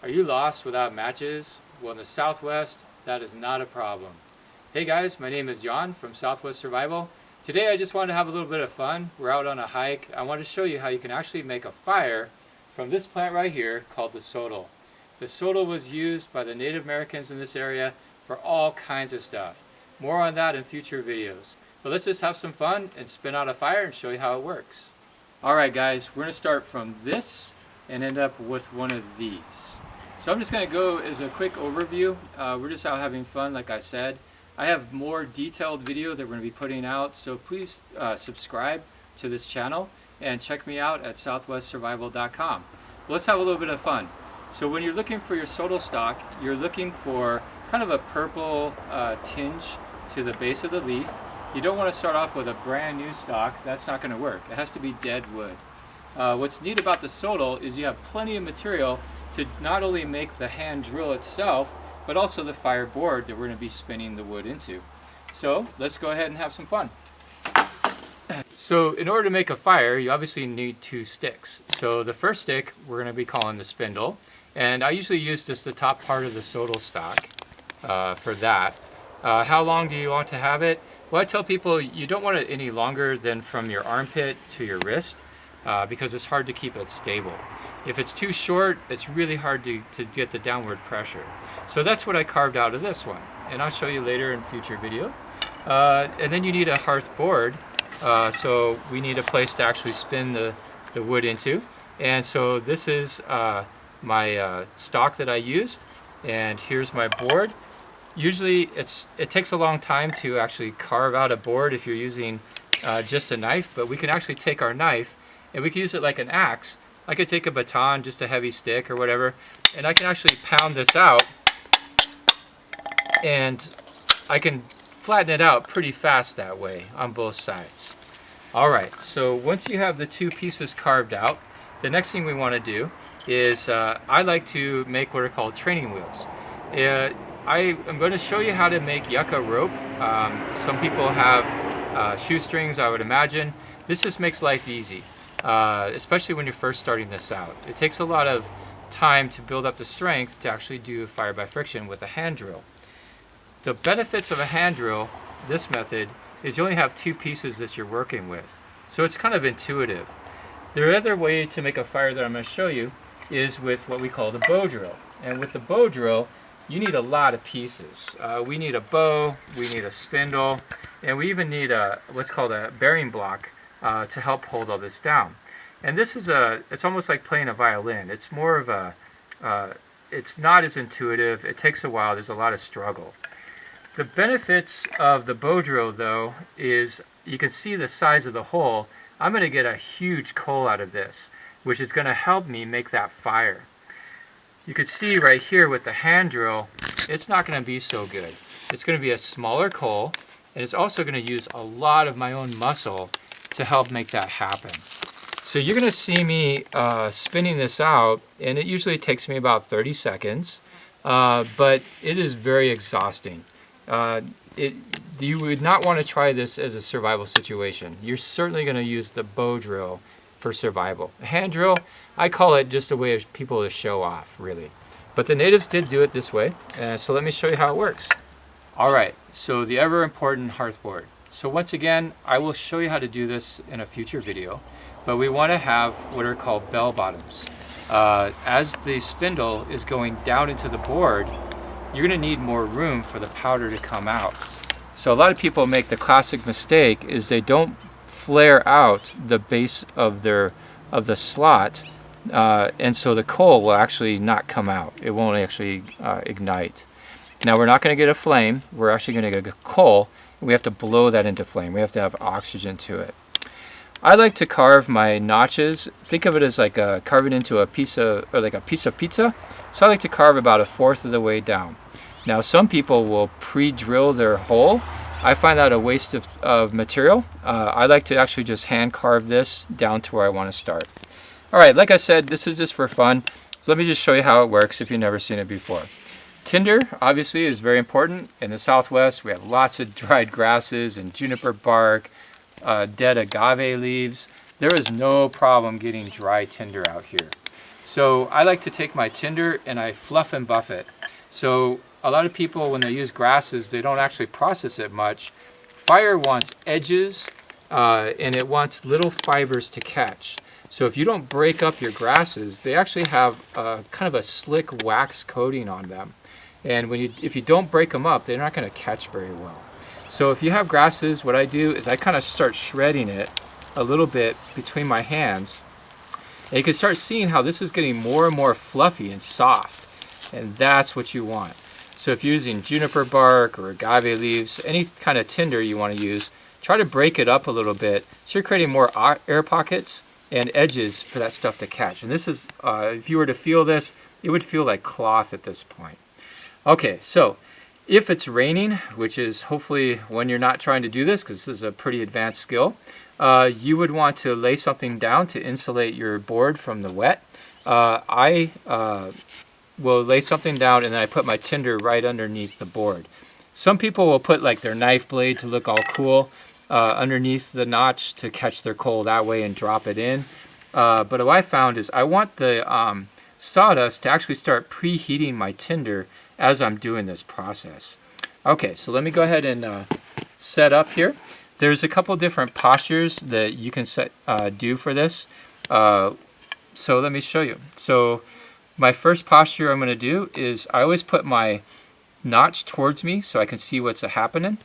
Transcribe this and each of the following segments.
Are you lost without matches? Well, in the Southwest, that is not a problem. Hey guys, my name is Jan from Southwest Survival. Today I just wanted to have a little bit of fun. We're out on a hike. I want to show you how you can actually make a fire from this plant right here called the sotol. The sotol was used by the Native Americans in this area for all kinds of stuff. More on that in future videos. But let's just have some fun and spin out a fire and show you how it works. Alright guys, we're going to start from this and end up with one of these. So I'm just going to go as a quick overview. We're just out having fun, like I said. I have more detailed video that we're going to be putting out, so please subscribe to this channel and check me out at southwestsurvival.com. Let's have a little bit of fun. So when you're looking for your sotol stalk, you're looking for kind of a purple tinge to the base of the leaf. You don't want to start off with a brand new stalk. That's not going to work. It has to be dead wood. What's neat about the sotol is you have plenty of material to not only make the hand drill itself, but also the fire board that we're going to be spinning the wood into. So let's go ahead and have some fun. So in order to make a fire, you obviously need two sticks. So the first stick we're going to be calling the spindle, and I usually use just the top part of the sotol stalk for that. How long do you want to have it? Well, I tell people you don't want it any longer than from your armpit to your wrist because it's hard to keep it stable. If it's too short, it's really hard to get the downward pressure. So that's what I carved out of this one, and I'll show you later in future video. And then you need a hearth board, so we need a place to actually spin the wood into. And so this is my stalk that I used, and here's my board. Usually it takes a long time to actually carve out a board if you're using just a knife, but we can actually take our knife and we can use it like an axe. I could take a baton, just a heavy stick or whatever, and I can actually pound this out, and I can flatten it out pretty fast that way on both sides. Alright, so once you have the two pieces carved out, the next thing we want to do is I like to make what are called training wheels. I am going to show you how to make yucca rope. Some people have shoestrings, I would imagine. This just makes life easy. Especially when you're first starting this out. It takes a lot of time to build up the strength to actually do fire by friction with a hand drill. The benefits of a hand drill, this method, is you only have two pieces that you're working with. So it's kind of intuitive. The other way to make a fire that I'm going to show you is with what we call the bow drill. And with the bow drill, you need a lot of pieces. We need a bow, we need a spindle, and we even need what's called a bearing block to help hold all this down. And this is it's almost like playing a violin. It's more of it's not as intuitive. It takes a while. There's a lot of struggle. The benefits of the bow drill, though, is you can see the size of the hole. I'm going to get a huge coal out of this, which is going to help me make that fire. You can see right here with the hand drill, it's not going to be so good. It's going to be a smaller coal, and it's also going to use a lot of my own muscle to help make that happen. So you're going to see me spinning this out, and it usually takes me about 30 seconds, but it is very exhausting. You would not want to try this as a survival situation. You're certainly going to use the bow drill for survival. A hand drill, I call it just a way of people to show off, really. But the natives did do it this way, so let me show you how it works. Alright, so the ever important hearth board. So once again, I will show you how to do this in a future video, but we want to have what are called bell bottoms. As the spindle is going down into the board, you're going to need more room for the powder to come out. So a lot of people make the classic mistake is they don't flare out the base of the slot, and so the coal will actually not come out. It won't actually ignite. Now we're not going to get a flame. We're actually going to get a coal. We have to blow that into flame. We have to have oxygen to it. I like to carve my notches. Think of it as like carving into a piece of, or like a piece of pizza. So I like to carve about 1/4 of the way down. Now some people will pre-drill their hole. I find that a waste of material. I like to actually just hand carve this down to where I want to start. Alright, like I said, this is just for fun. So let me just show you how it works if you've never seen it before. Tinder, obviously, is very important. In the Southwest, we have lots of dried grasses and juniper bark, dead agave leaves. There is no problem getting dry tinder out here. So I like to take my tinder and I fluff and buff it. So a lot of people, when they use grasses, they don't actually process it much. Fire wants edges and it wants little fibers to catch. So if you don't break up your grasses, they actually have kind of a slick wax coating on them. And if you don't break them up, they're not going to catch very well. So if you have grasses, what I do is I kind of start shredding it a little bit between my hands. And you can start seeing how this is getting more and more fluffy and soft. And that's what you want. So if you're using juniper bark or agave leaves, any kind of tinder you want to use, try to break it up a little bit so you're creating more air pockets and edges for that stuff to catch. And this is, if you were to feel this, it would feel like cloth at this point. Okay, so if it's raining, which is hopefully when you're not trying to do this, because this is a pretty advanced skill, you would want to lay something down to insulate your board from the wet. I will lay something down and then I put my tinder right underneath the board. Some people will put like their knife blade to look all cool underneath the notch to catch their coal that way and drop it in. But what I found is I want the sawdust to actually start preheating my tinder as I'm doing this process. Okay, so let me go ahead and set up here. There's a couple different postures that you can do for this. So let me show you. So my first posture I'm going to do is I always put my notch towards me so I can see what's happening.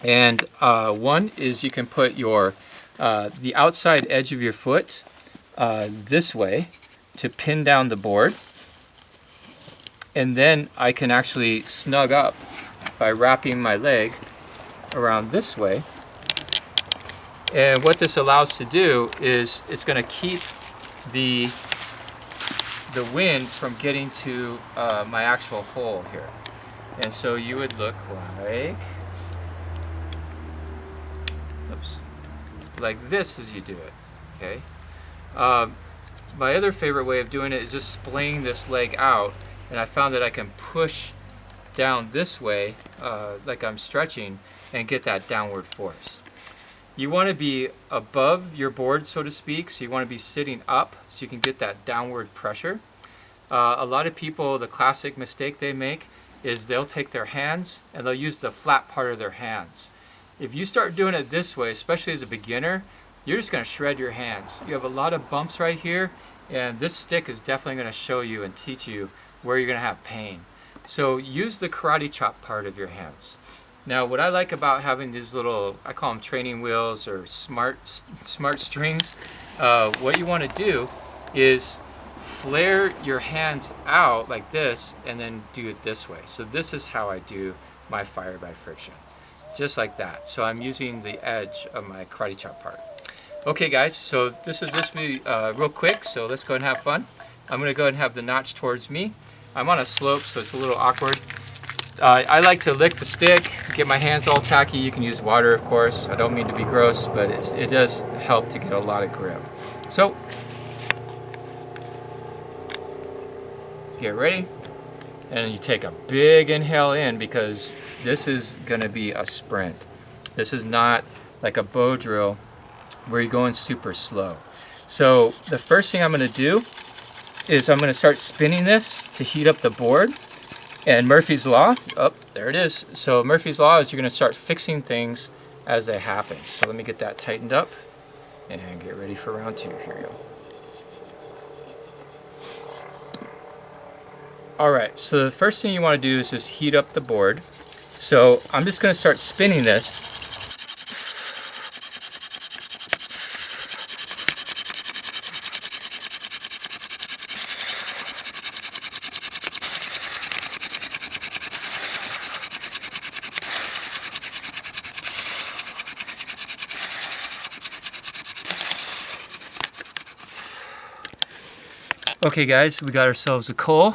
And one is you can put your the outside edge of your foot this way to pin down the board. And then I can actually snug up by wrapping my leg around this way. And what this allows to do is it's going to keep the wind from getting to my actual hole here. And so you would look like, oops, like this as you do it. Okay. My other favorite way of doing it is just splaying this leg out. And I found that I can push down this way, like I'm stretching, and get that downward force. You want to be above your board, so to speak, so you want to be sitting up so you can get that downward pressure. A lot of people, the classic mistake they make is they'll take their hands and they'll use the flat part of their hands. If you start doing it this way, especially as a beginner, you're just going to shred your hands. You have a lot of bumps right here, and this stick is definitely going to show you and teach you where you're going to have pain. So use the karate chop part of your hands. Now what I like about having these little, I call them training wheels or smart strings, what you want to do is flare your hands out like this and then do it this way. So this is how I do my fire by friction. Just like that. So I'm using the edge of my karate chop part. Okay guys, so this is just me real quick, so let's go and have fun. I'm going to go ahead and have the notch towards me. I'm on a slope, so it's a little awkward. I like to lick the stick, get my hands all tacky. You can use water, of course. I don't mean to be gross, but it does help to get a lot of grip. So, get ready. And you take a big inhale in because this is going to be a sprint. This is not like a bow drill where you're going super slow. So the first thing I'm going to do is I'm going to start spinning this to heat up the board. And Murphy's Law, oh, there it is. So Murphy's Law is you're going to start fixing things as they happen. So let me get that tightened up and get ready for round 2. Here we go. All right, so the first thing you want to do is just heat up the board. So I'm just going to start spinning this. Okay guys, we got ourselves a coal,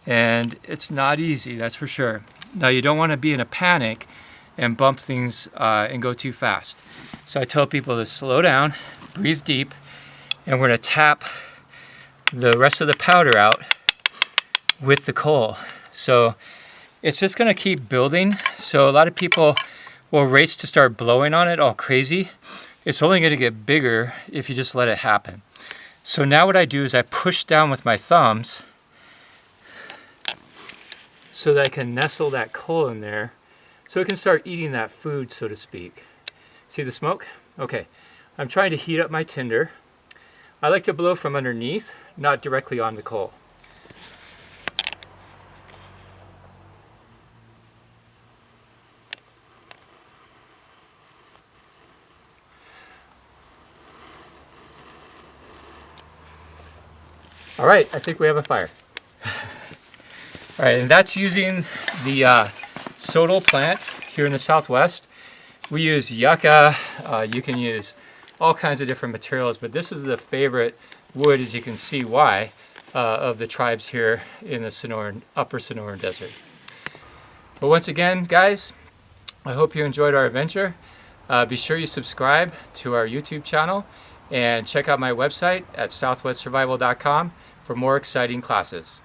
and it's not easy, that's for sure. Now you don't want to be in a panic and bump things and go too fast. So I tell people to slow down, breathe deep, and we're going to tap the rest of the powder out with the coal. So it's just going to keep building. So a lot of people will race to start blowing on it all crazy. It's only going to get bigger if you just let it happen. So now what I do is I push down with my thumbs so that I can nestle that coal in there so it can start eating that food, so to speak. See the smoke? Okay, I'm trying to heat up my tinder. I like to blow from underneath, not directly on the coal. All right, I think we have a fire. All right, and that's using the sotol plant here in the Southwest. We use yucca, you can use all kinds of different materials, but this is the favorite wood, as you can see why, of the tribes here in the upper Sonoran Desert. But once again, guys, I hope you enjoyed our adventure. Be sure you subscribe to our YouTube channel and check out my website at southwestsurvival.com for more exciting classes.